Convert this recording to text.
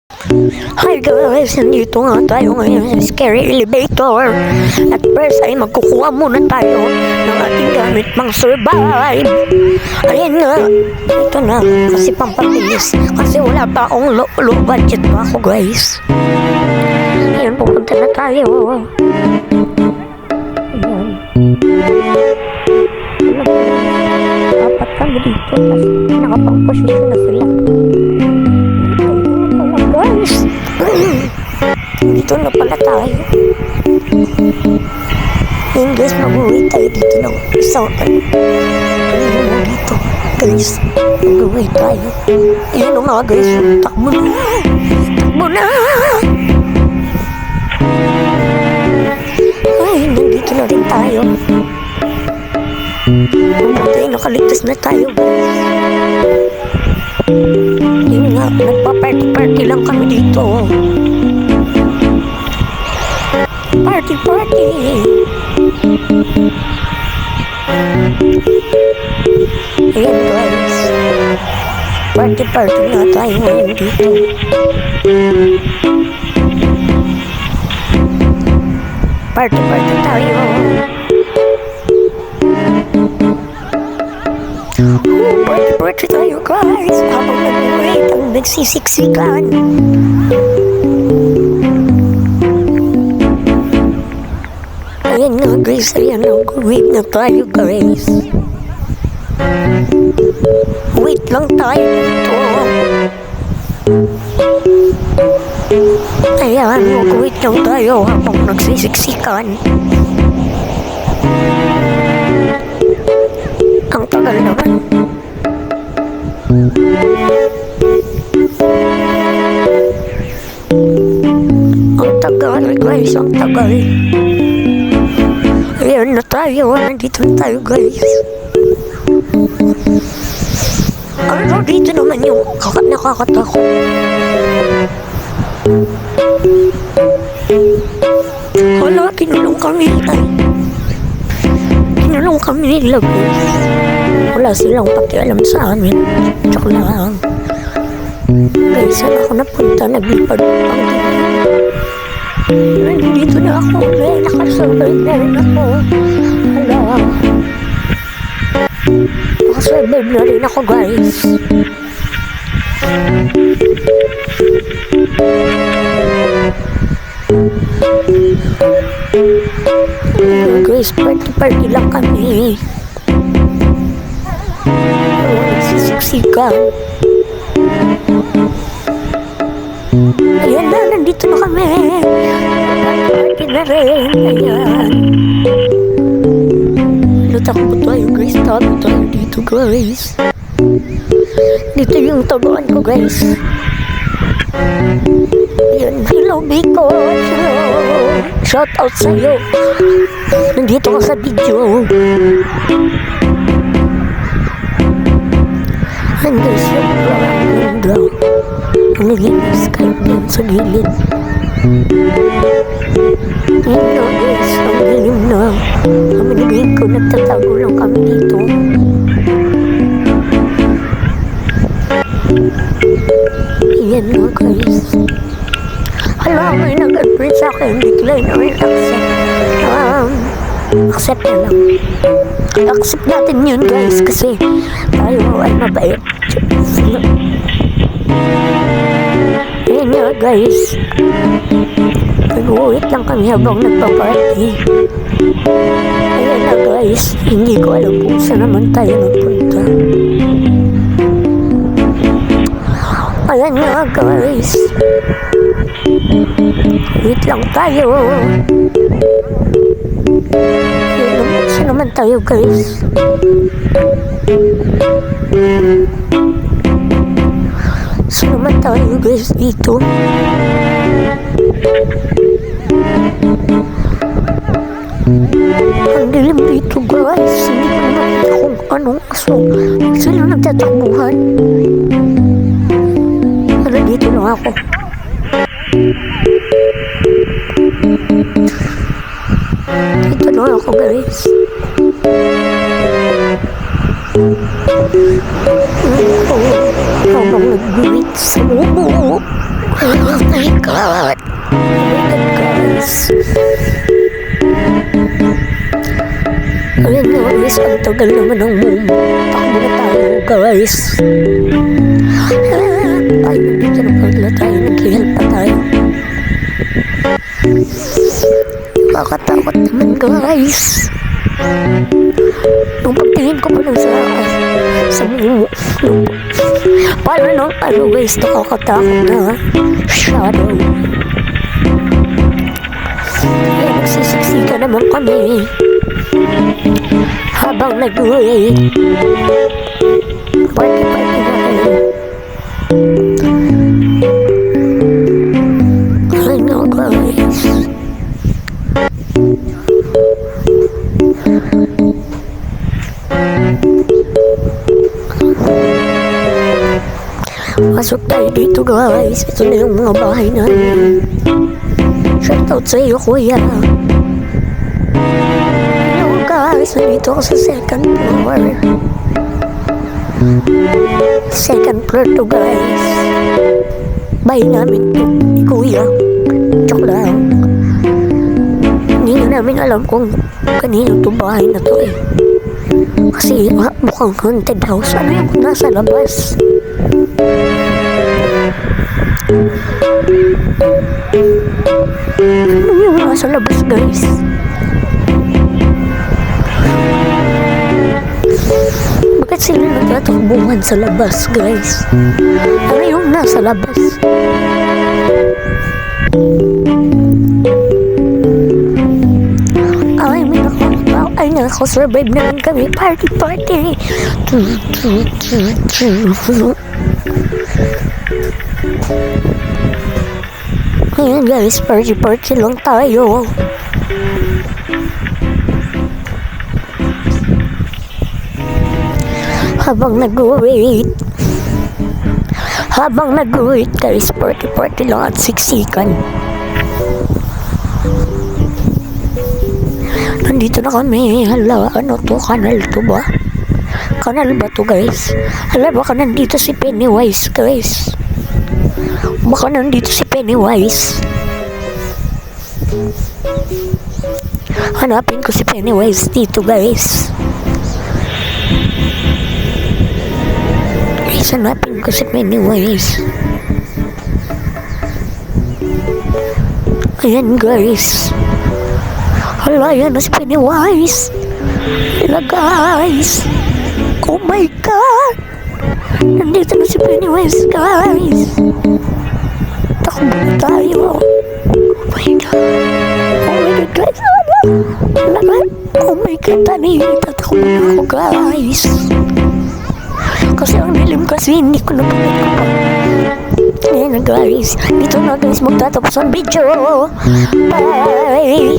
Hi guys, nandito nga tayo ngayon sa Scary Elevator. At first ay magkukuha muna tayo ng ating gamit pang survive. Ayan nga, ito na, kasi pampabilis. Kasi wala pa akong low budget pa ako guys. Ayan, pupunta na tayo. Ayan. Dapat kami dito kasi nakapang-posisyon na sila. Guys, dito na pala tayo. Ayan guys, mag-uwi tayo dito ng isang dito guys, mag-uwi tayo. Ayan nga guys, takbo na, takbo na. Ay, nandito na rin tayo. Bumatay, nakaligtas na tayo guys. Yun nga, nagpa-party lang kami dito. Party! Ayan guys, party nga tayo ngayon dito. Party tayo. Party tayo guys, habang nag-wait ang nagsisiksikan. Ayan nga guys, ayan, nag-wait na tayo guys. Wait lang tayo dito. Ayan, mag-wait lang tayo habang nagsisiksikan. Ang tagal naman. Ang tagal guys, ang tagal. Ayan na tayo, nandito na tayo guys. Ano dito naman yung nakakatakot. Wala, kinulong kami ay. Kinulong kami nila guys. Wala silang pakialam sa amin. Tsaka lang. Guys, saan ako napunta? Naglipad ang nandito na ako. Nakasurvive na rin ako. Hala. Nakasurvive na rin ako guys. Guys, party lang kami. Nagsisiksikan. Ayan na, nandito na kami. Party na rin. Ayan. Natakbo tayo guys. Tabi tayo dito guys. Dito yung tabuan ko guys. Ayan. Hello Biko. Hello. Shout out sa'yo. Nandito ka sa video. Ayan guys, yung ganda. Ang linis kahit din sa gilid. Ayan na guys, ang lilim na. Kami naging ko, nagtatago lang kami dito. Ayan na guys. Hala, may nag-admit sa akin. Decline or accept. Accept na lang. Accept natin yun guys kasi tayo ay mabait. Ayan nga guys, nag-uwit lang kami habang nagpa-party. Ayan na guys, hindi ko alam kung saan naman tayo nagpunta. Ayan nga guys, wait lang tayo. Saan naman tayo guys? Saan naman tayo guys dito? Ang dilim dito guys. Hindi ko nakita kung anong aso. Sila nagtatakbuhan. Pero dito lang ako. Dito lang ako guys. Habang nag-beat sa bubo. Oh my God. Oh my God, guys. Ayun nga guys, ang tagal naman ng mumo. Takbo na tayo guys. Ay, nandito na pala tayo. Nag-help pa tayo. Nakakatakot naman guys. Nung pagtingin ko pa lang sa mumo. Paano nang ano guys, nakakatakot na shadow. Ay, nagsisiksika naman kami. Habang nag-wait. Party na kayo. Ay no guys. Pasok tayo dito guys. Ito na yung mga bahay namin. Shoutout sa iyo kuya. Hello guys, nandito ako sa second floor. Second floor to guys. Bahay namin to ni kuya. Joke lang. Hindi na namin alam kung kanino to bahay na to eh. Kasi mukhang haunted house. Ano yung nasa labas? Ano yung nasa labas guys? Bakit sila nagtatakbuhan sa labas guys? Ano yung nasa labas? Ay nako-survive naman kami. Party party. Ayan guys, party party lang tayo. Habang nag-wait guys, party party lang at siksikan. Nandito na kami. Hala, ano to? Kanal to ba? Kanal ba to guys? Hala, baka nandito si Pennywise guys. Baka nandito si Pennywise. Hanapin ko si Pennywise dito guys. Guys, hanapin ko si Pennywise. Ayan guys. Hala, yan na si Pennywise. Hala guys. Oh my God. Nandito na si Pennywise guys. Takbo na tayo. Oh my God. Oh my God guys. Hala guys. Oh my God, tani. Tatakbo na ako guys. Kasi ang dilim kasi hindi ko napagod ko pa. Ayan na guys. Dito na guys magtatapos ang video. Bye.